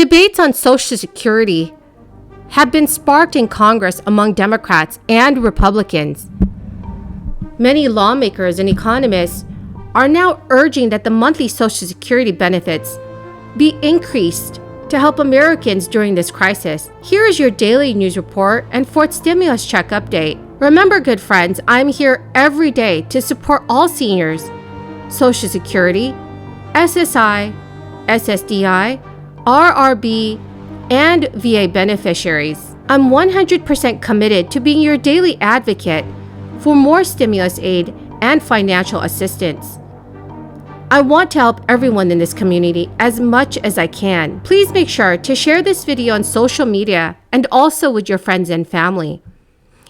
Debates on Social Security have been sparked in Congress among Democrats and Republicans. Many lawmakers and economists are now urging that the monthly Social Security benefits be increased to help Americans during this crisis. Here is your daily news report and fourth stimulus check update. Remember, good friends, I'm here every day to support all seniors, Social Security, SSI, SSDI, RRB, and VA beneficiaries. I'm 100% committed to being your daily advocate for more stimulus aid and financial assistance. I want to help everyone in this community as much as I can. Please make sure to share this video on social media and also with your friends and family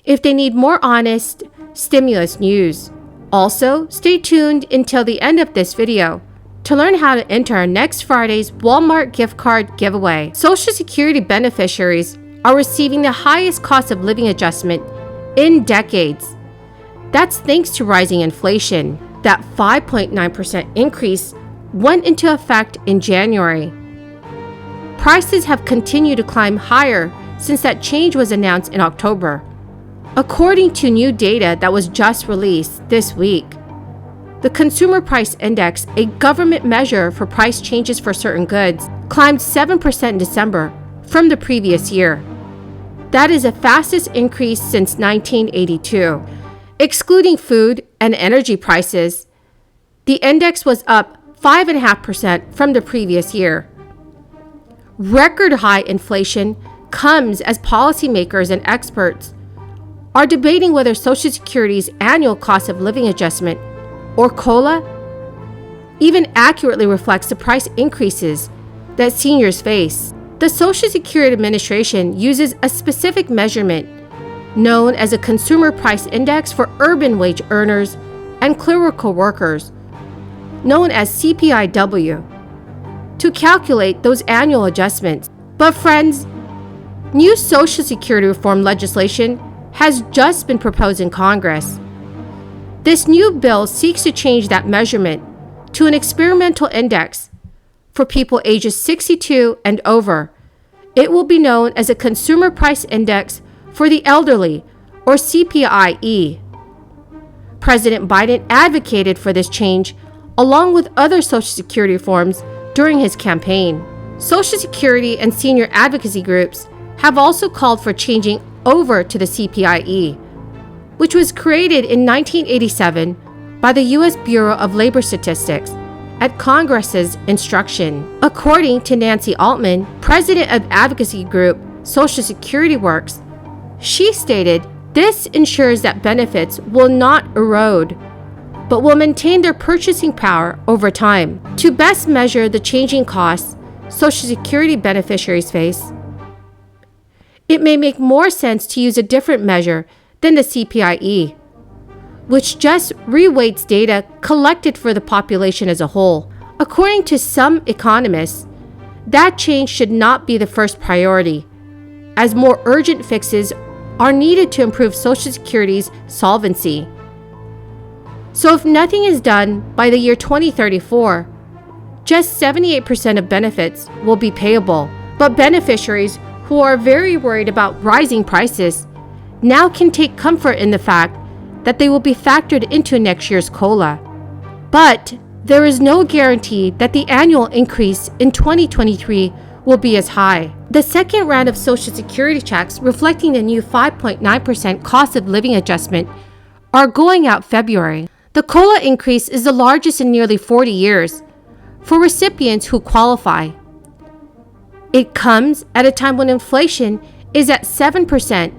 if they need more honest stimulus news. Also, stay tuned until the end of this video to learn how to enter next Friday's Walmart gift card giveaway. Social Security beneficiaries are receiving the highest cost of living adjustment in decades. That's thanks to rising inflation. That 5.9% increase went into effect in January. Prices have continued to climb higher since that change was announced in October. According to new data that was just released this week, the Consumer Price Index, a government measure for price changes for certain goods, climbed 7% in December from the previous year. That is the fastest increase since 1982. Excluding food and energy prices, the index was up 5.5% from the previous year. Record high inflation comes as policymakers and experts are debating whether Social Security's annual cost of living adjustment, or COLA, even accurately reflects the price increases that seniors face. The Social Security Administration uses a specific measurement known as a Consumer Price Index for urban wage earners and clerical workers, known as CPIW, to calculate those annual adjustments. But friends, new Social Security reform legislation has just been proposed in Congress. This new bill seeks to change that measurement to an experimental index for people ages 62 and over. It will be known as a Consumer Price Index for the elderly, or CPIE. President Biden advocated for this change along with other Social Security reforms during his campaign. Social Security and senior advocacy groups have also called for changing over to the CPIE, which was created in 1987 by the U.S. Bureau of Labor Statistics at Congress's instruction. According to Nancy Altman, president of advocacy group Social Security Works, she stated, "This ensures that benefits will not erode, but will maintain their purchasing power over time." To best measure the changing costs Social Security beneficiaries face, it may make more sense to use a different measure than the CPIE, which just reweights data collected for the population as a whole. According to some economists, that change should not be the first priority, as more urgent fixes are needed to improve Social Security's solvency. So if nothing is done by the year 2034, just 78% of benefits will be payable. But beneficiaries who are very worried about rising prices now can take comfort in the fact that they will be factored into next year's COLA. But there is no guarantee that the annual increase in 2023 will be as high. The second round of Social Security checks reflecting the new 5.9% cost of living adjustment are going out February. The COLA increase is the largest in nearly 40 years for recipients who qualify. It comes at a time when inflation is at 7%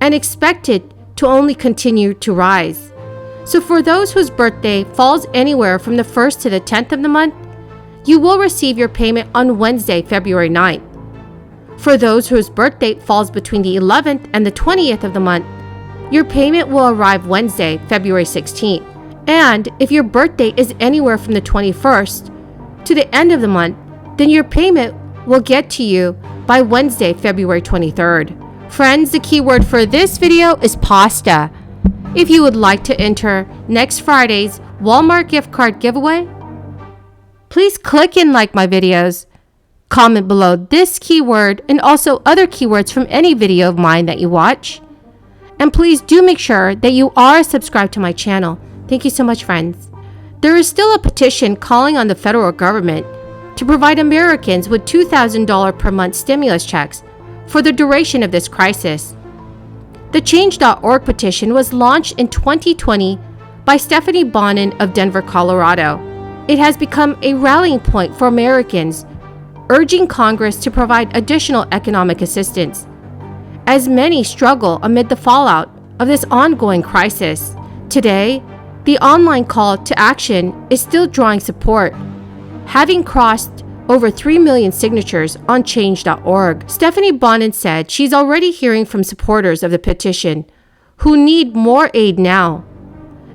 and expected to only continue to rise. So for those whose birthday falls anywhere from the 1st to the 10th of the month, you will receive your payment on Wednesday, February 9th. For those whose birthday falls between the 11th and the 20th of the month, your payment will arrive Wednesday, February 16th. And if your birthday is anywhere from the 21st to the end of the month, then your payment will get to you by Wednesday, February 23rd. Friends, the keyword for this video is pasta. If you would like to enter next Friday's Walmart gift card giveaway, please click and like my videos. Comment below this keyword and also other keywords from any video of mine that you watch. And please do make sure that you are subscribed to my channel. Thank you so much, friends. There is still a petition calling on the federal government to provide Americans with $2,000 per month stimulus checks for the duration of this crisis. The Change.org petition was launched in 2020 by Stephanie Bonin of Denver, Colorado. It has become a rallying point for Americans, urging Congress to provide additional economic assistance, as many struggle amid the fallout of this ongoing crisis. Today, the online call to action is still drawing support, having crossed over 3 million signatures on Change.org. Stephanie Bonin said she's already hearing from supporters of the petition who need more aid now.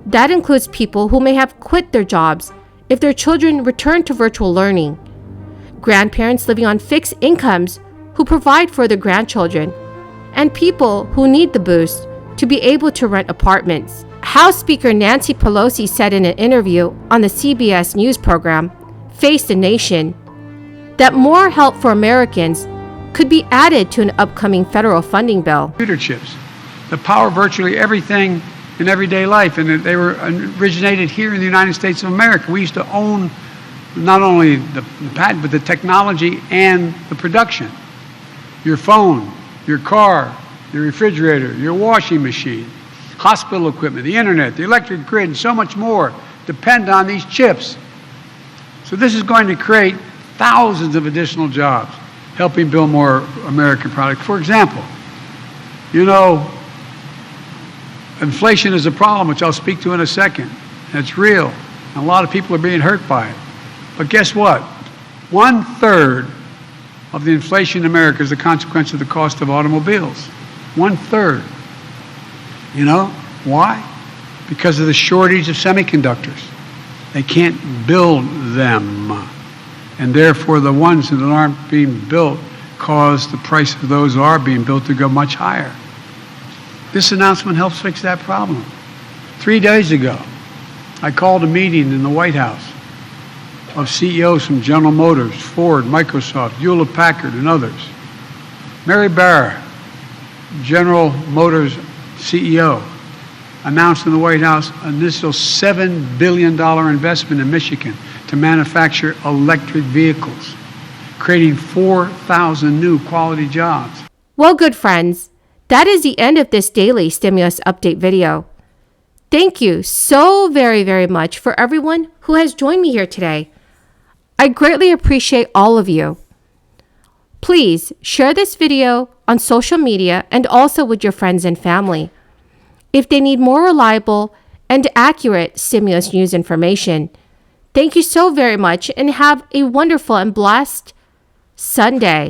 That includes people who may have quit their jobs if their children return to virtual learning, grandparents living on fixed incomes who provide for their grandchildren, and people who need the boost to be able to rent apartments. House Speaker Nancy Pelosi said in an interview on the CBS News program, Face the Nation, that more help for Americans could be added to an upcoming federal funding bill. Computer chips that power virtually everything in everyday life, and they were originated here in the United States of America. We used to own not only the patent, but the technology and the production. Your phone, your car, your refrigerator, your washing machine, hospital equipment, the internet, the electric grid, and so much more depend on these chips. So this is going to create thousands of additional jobs, helping build more American products. For example, you know, inflation is a problem, which I'll speak to in a second. It's real, and a lot of people are being hurt by it. But guess what? 1/3 of the inflation in America is a consequence of the cost of automobiles. 1/3. You know why? Because of the shortage of semiconductors. They can't build them. And therefore, the ones that aren't being built cause the price of those that are being built to go much higher. This announcement helps fix that problem. 3 days ago, I called a meeting in the White House of CEOs from General Motors, Ford, Microsoft, Hewlett-Packard, and others. Mary Barra, General Motors CEO, announced in the White House an initial $7 billion investment in Michigan to manufacture electric vehicles, creating 4,000 new quality jobs. Well, good friends, that is the end of this daily stimulus update video. Thank you so very, very much for everyone who has joined me here today. I greatly appreciate all of you. Please share this video on social media and also with your friends and family. If they need more reliable and accurate stimulus news information, thank you so very much and have a wonderful and blessed Sunday.